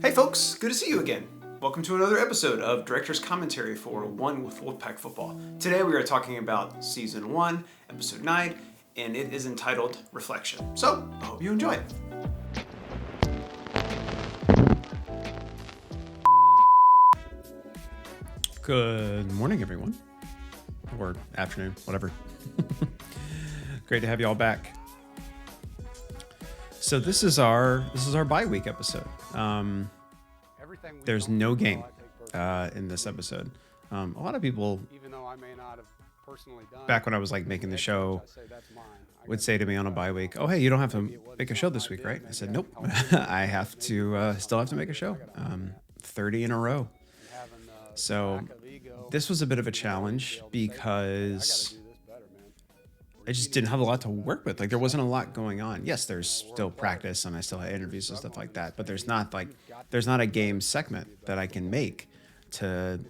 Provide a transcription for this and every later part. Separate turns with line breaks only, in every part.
Hey folks, good to see you again. Welcome to another episode of Director's Commentary for One with Wolfpack Football. Today we are talking about Season 1, Episode 9, and it is entitled Reflection. So, I hope you enjoy it. Good morning, everyone. Or afternoon, whatever. Great to have you all back. So this is our bye week episode. There's no game in this episode. A lot of people,
even though I may not have personally done
back when I was like making the show, would say to me on a bye week, "Oh, hey, you don't have to make a show this week, right?" I said, "Nope, I have to still have to make a show. 30 in a row." So this was a bit of a challenge because I just didn't have a lot to work with. Like there wasn't a lot going on. Yes, there's still practice and I still had interviews and stuff like that, but there's not a game segment that I can make to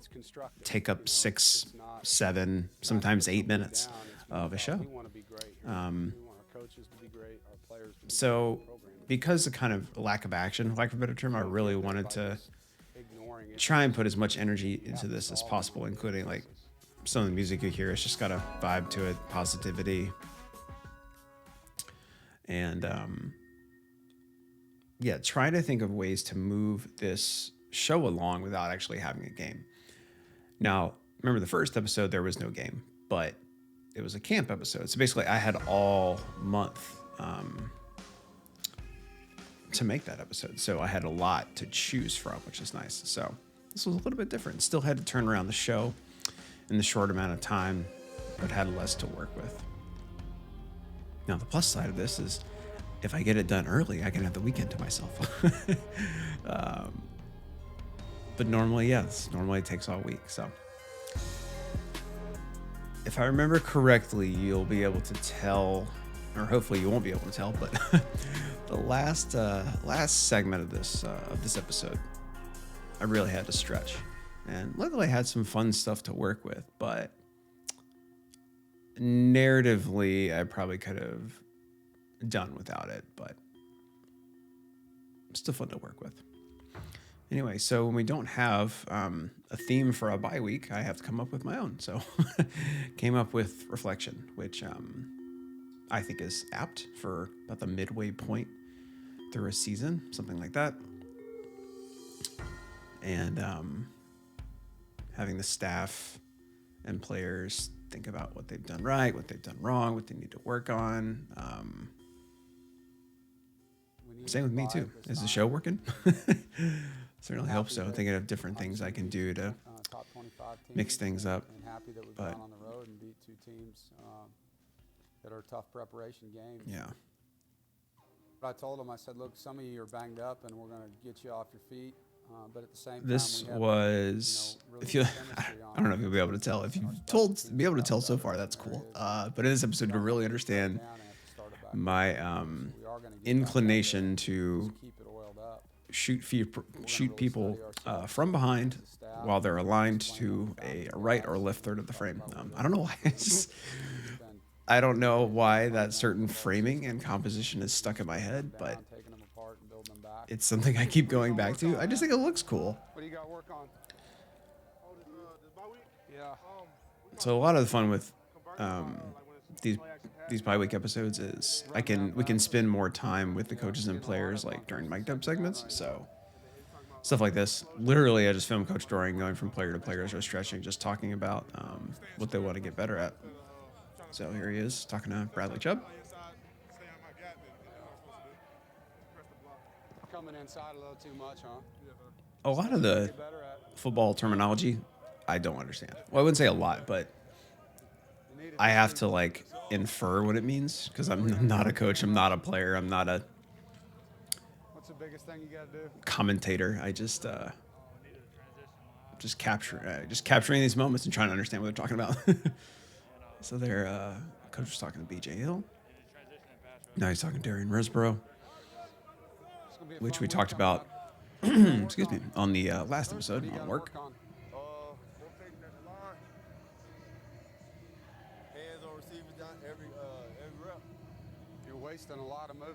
take up 6, 7, sometimes 8 minutes of a show. So because of kind of lack of action, lack of a better term, I really wanted to try and put as much energy into this as possible, including like some of the music you hear. It's just got a vibe to it, positivity. And trying to think of ways to move this show along without actually having a game. Now, remember the first episode, there was no game, but it was a camp episode. So basically I had all month to make that episode. So I had a lot to choose from, which is nice. So this was a little bit different. Still had to turn around the show in the short amount of time, but had less to work with. Now, the plus side of this is if I get it done early, I can have the weekend to myself. But normally it takes all week. So if I remember correctly, you'll be able to tell, or hopefully you won't be able to tell, but the last segment of this episode, I really had to stretch. And luckily I had some fun stuff to work with, but narratively, I probably could have done without it, but still fun to work with. Anyway, so when we don't have a theme for a bye week, I have to come up with my own. So came up with Reflection, which I think is apt for about the midway point through a season, something like that. And having the staff and players think about what they've done right, what they've done wrong, what they need to work on. Same with me too. Is the show working? Certainly hope so. Thinking of different things I can do to mix things up. But
on the road and beat two teams that are tough preparation games.
Yeah.
But I told them, I said, look, some of you are banged up and we're going to get you off your feet. But at the same time,
this
we have,
was,
really
if you,
good chemistry
I don't know if you'll be able to tell. If you've be able to tell so far, that's cool. But in this episode, to really understand my inclination to shoot people from behind while they're aligned to a right or left third of the frame. I don't know why. I don't know why that certain framing and composition is stuck in my head, but it's something I keep going back to. I just think it looks cool.
What do you got work on? Yeah.
So a lot of the fun with these bye week episodes is we can spend more time with the coaches and players like during mic'd up segments. So stuff like this. Literally, I just filmed Coach Doring going from player to player as we're stretching, just talking about what they want to get better at. So here he is talking to Bradley Chubb.
Coming inside a little too much, huh?
A lot of the football terminology I don't understand. Well, I wouldn't say a lot, but I have to like infer what it means because I'm not a coach. I'm not a player. I'm not a
What's the biggest thing you got to do?
commentator. I just capturing these moments and trying to understand what they're talking about. So coach was talking to BJ Hill. Now he's talking to Darian Risborough, which we talked about excuse me, on the last episode on work.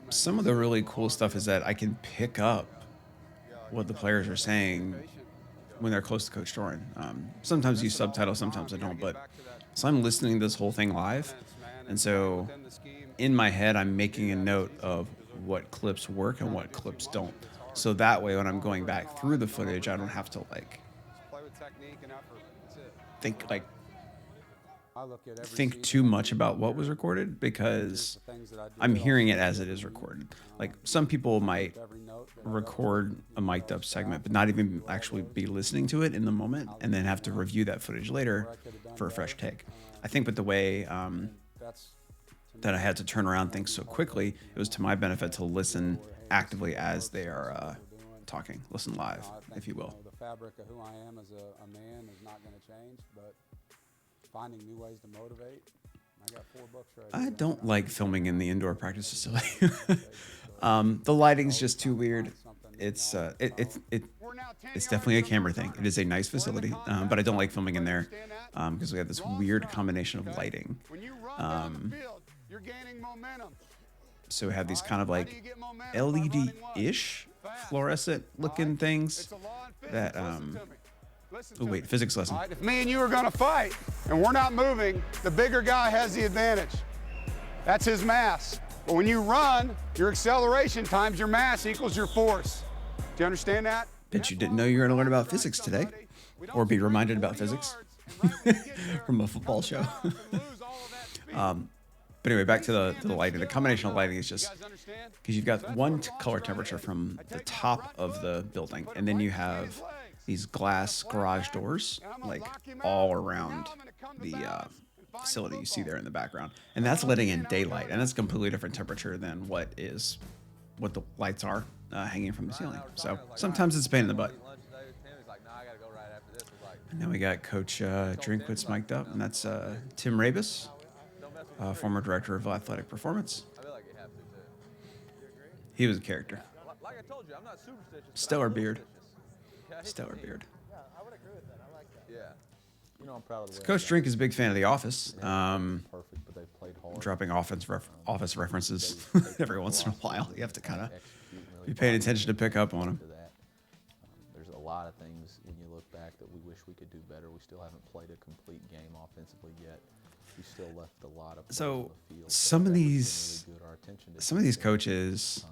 Some of the really cool stuff is that I can pick up what the players are saying when they're close to Coach Doran. Sometimes use subtitles, sometimes I don't. But so I'm listening to this whole thing live, and so in my head, I'm making a note of what clips work and what clips don't. So that way, when I'm going back through the footage, I don't have to like think like think too much about what was recorded, because I'm hearing it as it is recorded. Like some people might record a mic'd up segment, but not even actually be listening to it in the moment, and then have to review that footage later for a fresh take. I think with the way that I had to turn around things so quickly, it was to my benefit to listen actively as they are talking, listen live, if you will.
The fabric of who I am as a man is not going to change, but finding new ways to motivate. I got 4 books right.
I don't like filming in the indoor practice facility. The lighting's just too weird. It's definitely a camera thing. It is a nice facility, but I don't like filming in there because we have this weird combination of lighting.
You're gaining momentum.
So we have these kind of like LED-ish fluorescent looking things that oh wait, physics lesson.
Right, if me and you are going to fight and we're not moving, the bigger guy has the advantage. That's his mass. But when you run, your acceleration times your mass equals your force. Do you understand that?
Bet you didn't know you were going to learn about physics today, or be reminded about physics from a football show. But anyway, back to the lighting. The combination of lighting is just because you've got one color temperature from the top of the building, and then you have these glass garage doors like all around the facility you see there in the background, and that's letting in daylight, and that's a completely different temperature than what the lights are hanging from the ceiling. So sometimes it's a pain in the butt. And then we got Coach Drinkwitz mic'd up, and that's Tim Rabus, former director of athletic performance. He was a character. Stellar beard. Stellar beard.
Yeah, I would agree with that. I like that. Yeah.
You know, I'm proud of the
So
way
Coach Drink is a big fan of The Office.
perfect, but they played hard.
Dropping office references every once in a while. You have to kind of be paying attention to pick up on them.
There's a lot of things when you look back that we wish we could do better. We still haven't played a complete game offensively yet. We still left a lot of
So
on the field.
some of
That was
these
really good. Our attention to
some of these
detail,
coaches,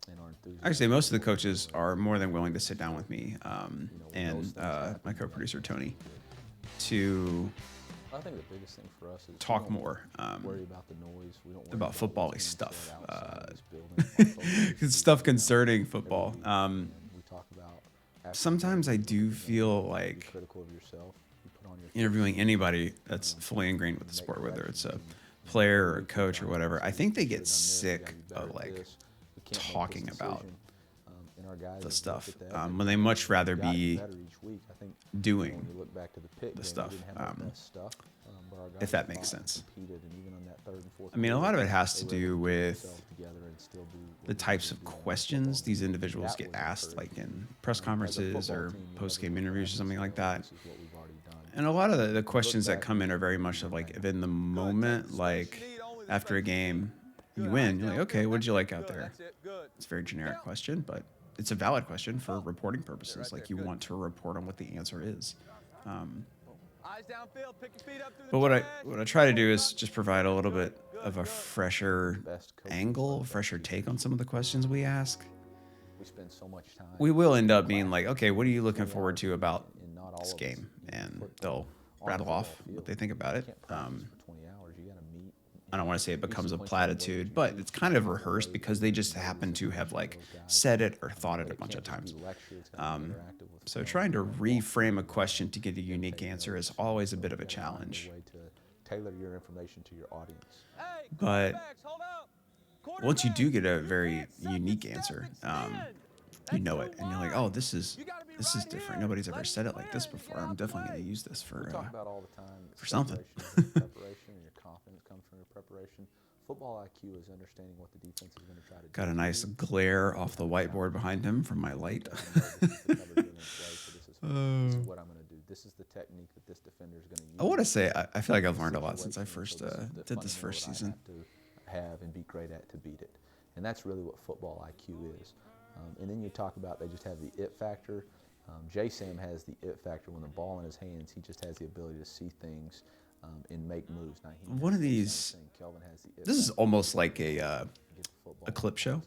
and our enthusiasm.
actually most of the coaches are more than willing to sit down with me and my co-producer Tony to
I think the biggest thing for us is we
talk
don't
more
worry about the noise. We don't worry
about
what
football-y
things
stuff,
said outside this building.
it's stuff concerning football.
We talk about
Sometimes I do feel
be
like
critical of yourself. You put on your
interviewing anybody that's fully ingrained with the sport, whether it's a player or a coach or whatever, I think they get sick of like talking about the stuff when they much rather be doing the stuff, if that makes sense. I mean, a lot of it has to do with the types of questions these individuals get asked, like in press conferences or post-game interviews or something like that. And a lot of the questions that come in are very much of like, if in the moment, like after a game, you win, you're like, okay, what did you like out there? It's a very generic question, but it's a valid question for reporting purposes. Like you want to report on what the answer is. But what I try to do is just provide a little bit of a fresher angle, fresher take on some of the questions we ask.
We spend so much time.
We will end up being like, okay, what are you looking forward to about this game? And they'll rattle off what they think about it. I don't want to say it becomes a platitude, but it's kind of rehearsed because they just happen to have like said it or thought it a bunch of times. So trying to reframe a question to get a unique answer is always a bit of a challenge.
Tailor your information to your audience.
But once you do get a very unique answer, you know it, and you're like, oh, this is different. Nobody's ever said it like this before. I'm definitely going to use this for
About all the time.
for something.
Preparation and your confidence comes from your preparation. Football IQ is understanding what the defense is going to try to do.
Got a nice glare off the whiteboard behind him from my light.
This is what I'm going to do. This is the technique that this defender is going to use.
I want to say I feel like I've learned a lot since I first did this first season.
To have and be great at to beat it, and that's really what football IQ is. And then you talk about they just have the it factor. J-Sam has the it factor. When the ball in his hands, he just has the ability to see things and make moves. Now,
One of these,
Kelvin has the it
this is
factor.
almost like a clip show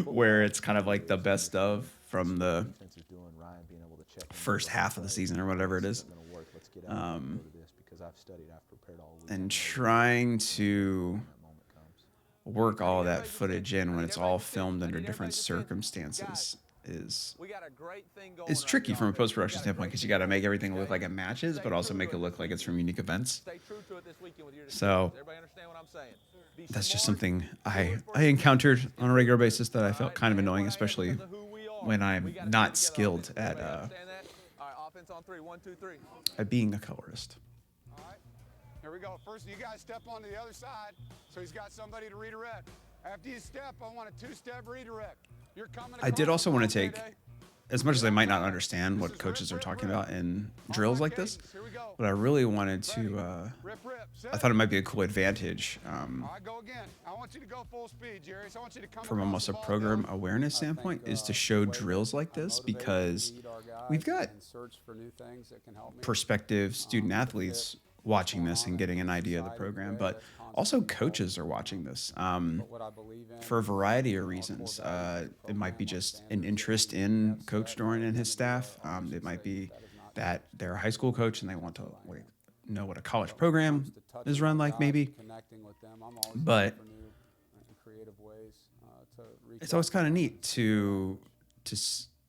where it's kind of like the best of from the first half of the season or whatever it is. And trying to work all that footage in when it's all filmed under different circumstances is tricky from a post-production standpoint, because you got to make everything look like it matches, but also make it look like it's from unique events. So that's just something I encountered on a regular basis that I felt kind of annoying, especially when I'm not skilled at being a colorist.
All right, here we go. First, you guys step onto the other side, so he's got somebody to redirect. After you step, I want a two-step redirect. You're coming.
I did also want to take, as much as I might not understand what coaches are talking about in drills like this, but I really wanted to, I thought it might be a cool advantage from almost a program awareness standpoint, is to show drills like this, because we've got prospective student athletes watching this and getting an idea of the program, but also coaches are watching this for a variety of reasons. It might be just an interest in Coach Doran and his staff. It might be that they're a high school coach and they want to know what a college program is run like, maybe. But it's always kind of neat to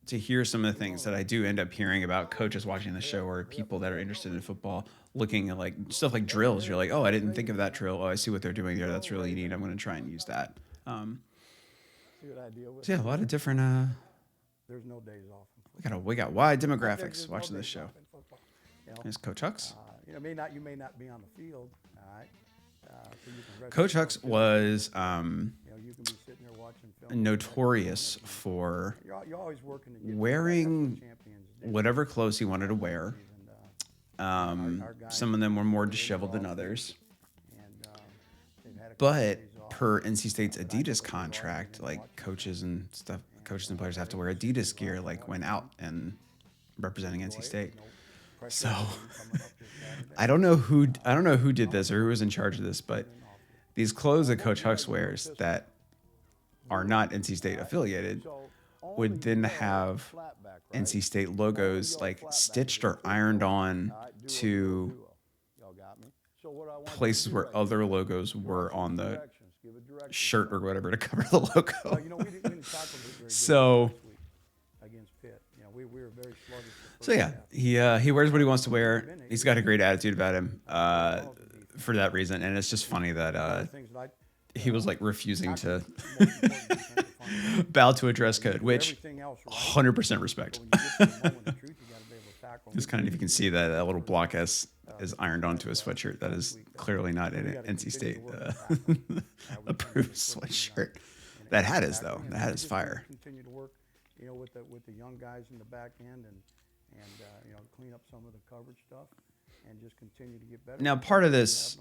hear some of the things that I do end up hearing about coaches watching the show, or people that are interested in football looking at like stuff like drills. You're like, oh, I didn't think of that drill. Oh, I see what they're doing there. That's really neat. I'm going to try and use that. So yeah, a lot of different.
There's no days off.
We got wide demographics watching this show. There's Coach Hucks.
You may not be on the field. All right.
Coach Hucks was
you can be sitting there watching film.
notorious for
You're always working to get
wearing whatever clothes he wanted to wear. Some of them were more disheveled than others. But per NC State's Adidas contract, like coaches and players have to wear Adidas gear, like when out and representing NC State. So I don't know who did this or who was in charge of this, but these clothes that Coach Hucks wears that are not NC State affiliated would then have NC State logos like stitched or ironed on to places where other logos were on the shirt or whatever to cover the logo. So yeah, he wears what he wants to wear. He's got a great attitude about him for that reason, and it's just funny that he was like refusing to bow to a dress code, which 100% respect. Just kind of, if you can see that little block S is ironed onto a sweatshirt, that is clearly not an NC State approved sweatshirt. That hat is, though. That hat is fire.
Continue to work, with the young guys in the back end and clean up some of the coverage stuff and just continue to get better.
Now, part of this,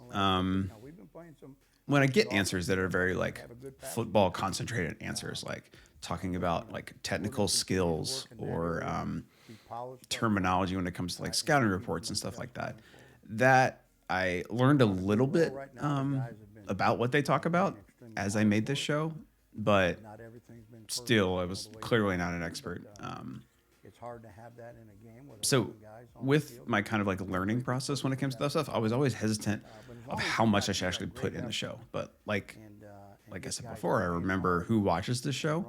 when I get answers that are very like football concentrated answers, like talking about like technical skills or terminology when it comes to like scouting reports and stuff like that, that I learned a little bit about what they talk about as I made this show, but still I was clearly not an expert.
It's hard to have that in a game.
So with my kind of like learning process when it comes to that stuff, I was always hesitant of how much I should actually put in the show. But like I said before, I remember who watches the show,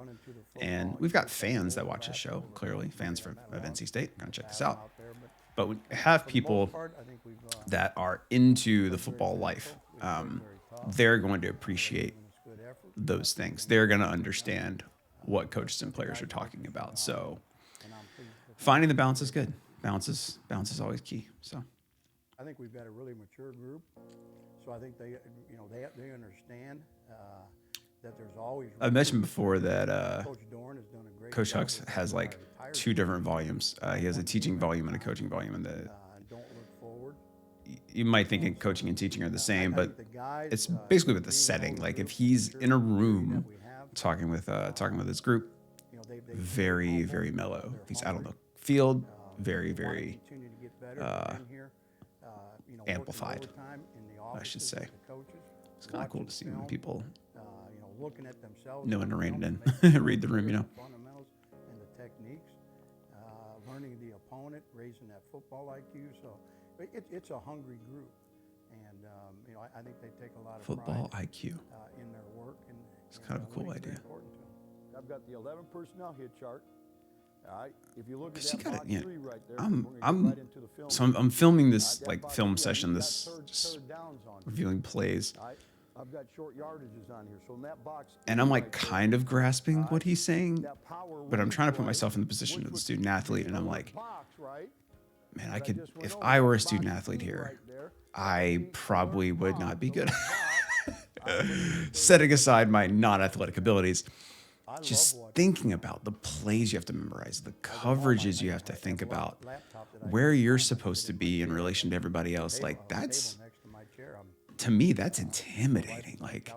and we've got fans that watch the show, clearly, fans of NC State. Gonna check this out. But we have people that are into the football life. They're going to appreciate those things. They're going to understand what coaches and players are talking about. So finding the balance is good. Balance is always key. So
I think we've got a really mature group. So I think they understand that there's always.
I mentioned before that Coach Hucks has like 2 different volumes. He has a teaching volume and a coaching volume, and
don't look forward.
You might think coaching and teaching are the same, but it's basically with the setting. Like if he's in a room talking with his group.
You know,
Very, very mellow. If he's out on the field, very,
they wanna
very
continue to get better. They've been here, you know, working
amplified,
overtime in the
I should
offices
say.
with the coaches,
It's kind of cool
watching
to see when
film,
people
you know, looking at themselves,
know
on
when to rein it
film,
in,
making sure
read the room, you
they're
know.
the fundamentals and the techniques, learning the opponent, raising that football IQ. So it's a hungry group, and you know, I think they take a lot of
Football
pride
IQ.
in their work, and
It's kind of a cool
winning's very
idea.
important to them.
I've got the 11 personnel hit chart. All right, if you look at
'Cause
that
you gotta-
box
yeah,
3 right there,
I'm-
we're gonna get
I'm-
right into the film.
So I'm filming
All
this
right, that
like
box
film
3,
session,
you've got
this just
third downs on here.
reviewing plays,
All right, I've got short yardages on here. So in that box,
and I'm like
right there,
kind of grasping what he's saying,
that power
but I'm trying to put
range
myself in the
right,
position
which
of the
was
student athlete, and I'm
the
like,
box, right?
man,
That
I could,
just went
if
over
I were a
that
student
box
athlete
3
here,
right there.
I probably would not be
So
good.
that box,
Setting aside my non-athletic abilities,
I love
just
watching
thinking about the plays you have to memorize, the coverages you have to think about,
laptop that I
where
use
you're
on
supposed to be in relation to everybody else.
table-
Like
on the
that's,
table next to my chair. I'm
to me, that's intimidating. Like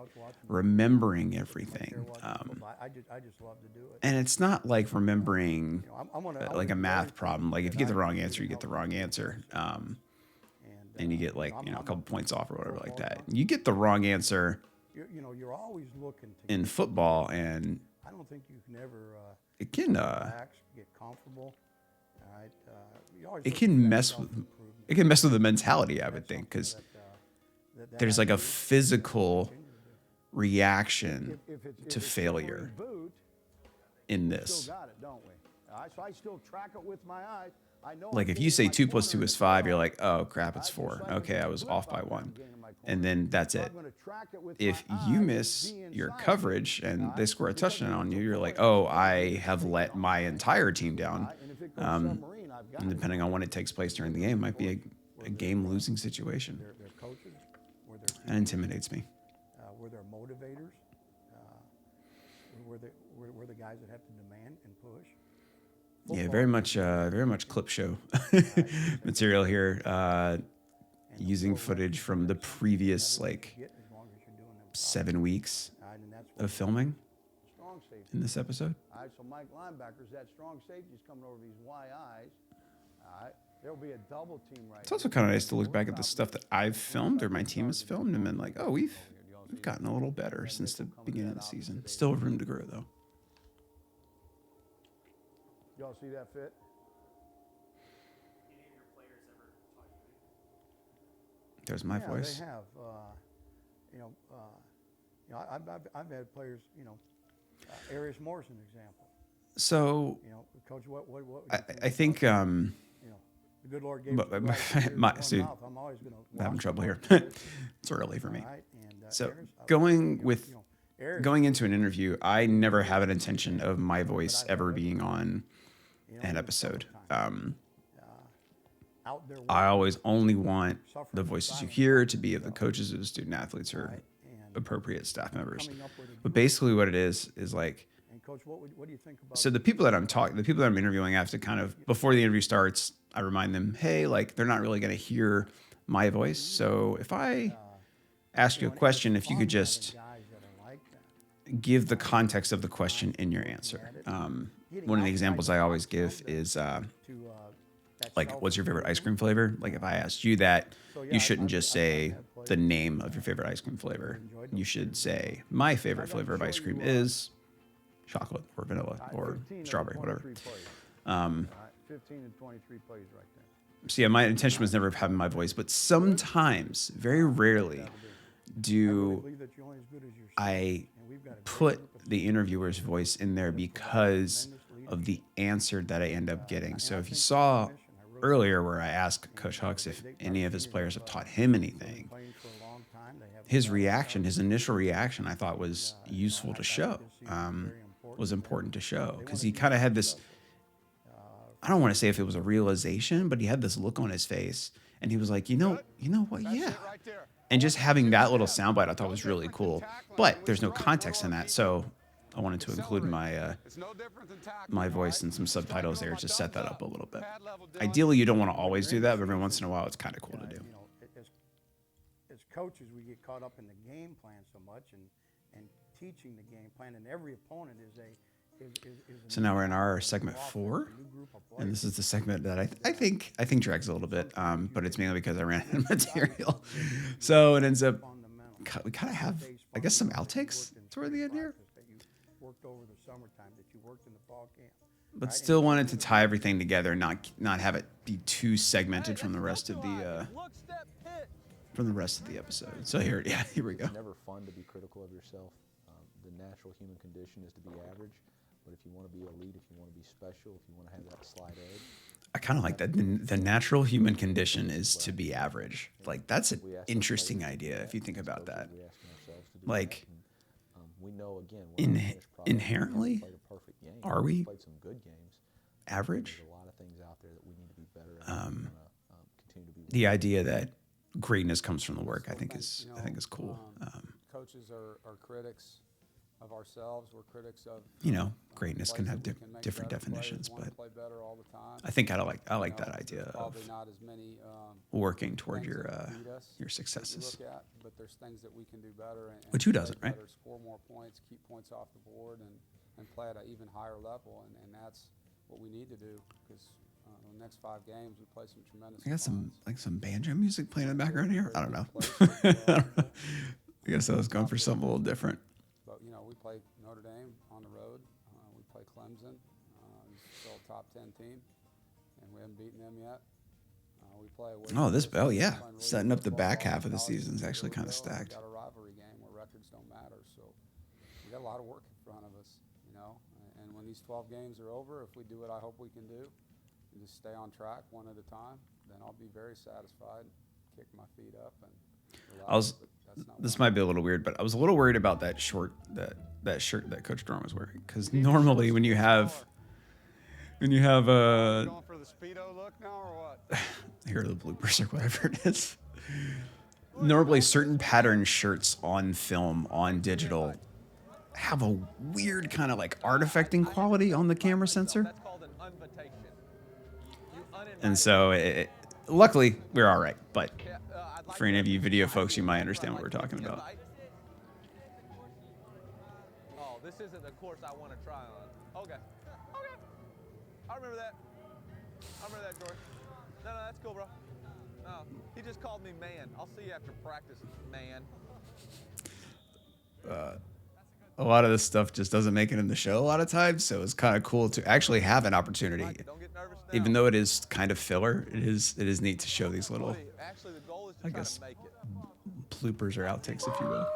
remembering everything.
I just love to do it.
And it's not like remembering
You know, I'm gonna-
like
I'm
a
gonna be
math
very
problem. Like if you
fortunate
get the
that I
wrong
can
answer, you get the wrong answer. And you get like, you know, a couple points off or whatever like that. You get the wrong answer
you know, you're always looking to
in football, and
I don't think you can ever
it can
relax, get comfortable. All right, you always
it
look for
can
that
mess with
self-improvement.
it can mess with the mentality, I would
That's
think,
something
because
that
there's like a
athlete
physical
continue to do.
reaction
if it's
to
still
failure
in boot,
in
we
this.
still got it, don't we? All right, so I still track it with my eyes. I know
Like
I'm
if you
gaining
say
my
2 plus
corner
2 is
and
5, you're
it's
like, oh crap, it's
Just
4.
like I'm
Okay, I
gonna
was
blip
off by
out there,
1.
I'm gaining my
And
corner.
then that's
So
it.
I'm gonna track it with
If
my
you
eyes,
miss
be
your
inside
coverage
it,
and
all
they
right?
score a
Because
touchdown
it's
on
a
you, you're like,
point.
oh, I have let my entire team down.
And if it goes
Um,
submarine, I've got
And
it.
depending on when it takes place during the game, it might be a game-losing situation.
Their coaches, were their
That intimidates me.
were their motivators, were the guys that have to demand and push.
Yeah, very much clip show material here. Using footage from the previous like
Get as long as you're doing them
7 weeks
properly. And that's what
of filming
Strong safety.
in this episode.
All right, so Mike linebackers, that strong safety's coming over these Y eyes. All right, there'll be a double team right
It's also kind of nice to look back at the stuff that I've filmed or my team has filmed and been like, oh, we've gotten a little better since the beginning of the season. Still room to grow though.
Y'all see that fit?
There's my
yeah,
voice.
They have, I've had players, Arius Moore's an example.
So
Coach, what
I think
you know, the good Lord gave us the right to hear
my
his own
dude,
mouth. I'm always gonna
I'm having
watch
trouble here.
him.
It's early for me.
All right, and,
So
Arius,
going with
Arius,
going into an interview, I never have an intention of my voice ever being on an episode.
out there
I always only want the voices you hear to be of the coaches or the student athletes or
and
appropriate staff members.
coming up with a
But basically what it is like,
And Coach, what do you think about?
so the people that I'm interviewing, I have to kind of, before the interview starts, I remind them, hey, like they're not really going to hear my voice. So if I ask you a question, if you could just
guys that are like that.
give the context of the question in your answer. One of the examples I always give is like, what's your favorite ice cream flavor? Like if I asked you that, you shouldn't just say the name of your favorite ice cream flavor. You should say, my favorite flavor of ice cream is chocolate or vanilla or
15 of
strawberry,
23
whatever.
plays. All right, 15 and 23 plays right there.
So yeah, my intention was never having my voice, but sometimes, very rarely, do
Believe that you're only as good as yourself.
I
And we've got a great
put
group of
the interviewer's voice in there because of the answer that I end up getting. So if you saw earlier where I asked Coach Hux if any of his players have taught him anything,
playing for a long time. They have
his reaction, his initial reaction, I thought was useful to show, was important to show, because he kind of had this, I don't want to say if it was a realization, but he had this look on his face, and he was like, you know what, yeah. And just having that little soundbite I thought was really cool, but there's no context in that, so I wanted to include my voice and some subtitles there to set that up a little bit. Ideally, you don't want to always do that, but every once in a while, it's kind of cool to do.
As coaches, we get caught up in the game plan so much, and teaching the game plan, and every opponent is a
So now we're in our segment 4, and this is the segment that I think drags a little bit, but it's mainly because I ran out of material. So it ends up we kind of have, I guess, some outtakes toward the end here,
worked over the summertime that you worked in the fall camp.
but still wanted to tie everything together, not have it be too segmented from the rest of the episode. So here we go.
It's never fun to be critical of yourself. The natural human condition is to be average, but if you want to be elite, if you want to be special, if you want to have that slight edge.
I kind of like that. The natural human condition is to be average. Like, that's an interesting idea if you think about that. Like,
we know again,
inherently, are we
played some good games.
average?
There's a lot of things out there that we need to be better at. Continue to be
The idea that greatness comes from the work, I think is cool.
Coaches are critics of ourselves. We're critics of
Greatness can have different definitions, but
play better all the time.
I think I like that idea of
Probably not as many
working toward
things
your
that beat us that you
successes.
look at, but there's things that we can do better. And
Which who
play
doesn't, right?
better, score more points, keep points off the board, and play at an even higher level. And that's what we need to do, because the next 5 games we play some tremendous.
I got
opponents.
some banjo music playing in the background here. I don't know. I guess I was going for something a little different.
But we play Notre Dame on the road. We play Clemson, still a top 10 team, and we haven't beaten them yet. We play setting up the back half of the season is actually kind of stacked. We've got a rivalry game where records don't matter, so we got a lot of work in front of us, And when these 12 games are over, if we do what I hope we can do, and just stay on track one at a time, then I'll be very satisfied, kick my feet up, and relax.
This might be a little weird, but I was a little worried about that that shirt that Coach Dorn was wearing, because normally when you have
Going for the Speedo look now, or what?
here are the bloopers or whatever it is. Normally, certain pattern shirts on film, on digital, have a weird kind of like artifacting quality on the camera sensor.
That's called an invitation.
And so, luckily, we're all right. But for any of you video folks, you might understand what we're talking about.
Oh, this isn't the course I want to try on. Okay. I remember that. George. No, that's cool, bro. No, he just called me man. I'll see you after practice, man.
A lot of this stuff just doesn't make it in the show a lot of times, so it's kind of cool to actually have an opportunity.
Don't get nervous now.
Even though it is kind of filler, it is neat to show these little,
Actually, the goal is to
I
try
guess,
to make it.
bloopers or outtakes, if you will.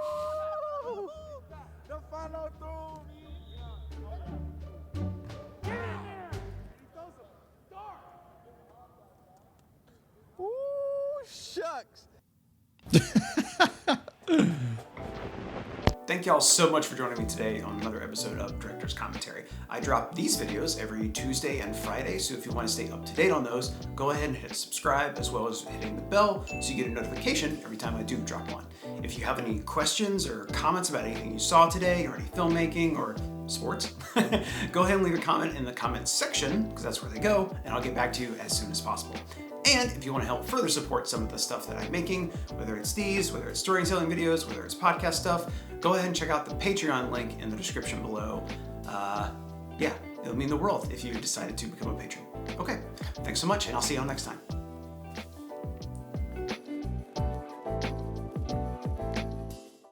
Ooh, shucks.
Thank y'all so much for joining me today on another episode of Director's Commentary. I drop these videos every Tuesday and Friday, so if you want to stay up to date on those, go ahead and hit subscribe, as well as hitting the bell so you get a notification every time I do drop one. If you have any questions or comments about anything you saw today, or any filmmaking or sports, go ahead and leave a comment in the comments section, because that's where they go, and I'll get back to you as soon as possible. And if you want to help further support some of the stuff that I'm making, whether it's these, whether it's storytelling videos, whether it's podcast stuff, go ahead and check out the Patreon link in the description below. It would mean the world if you decided to become a patron. Okay, thanks so much, and I'll see you all next time.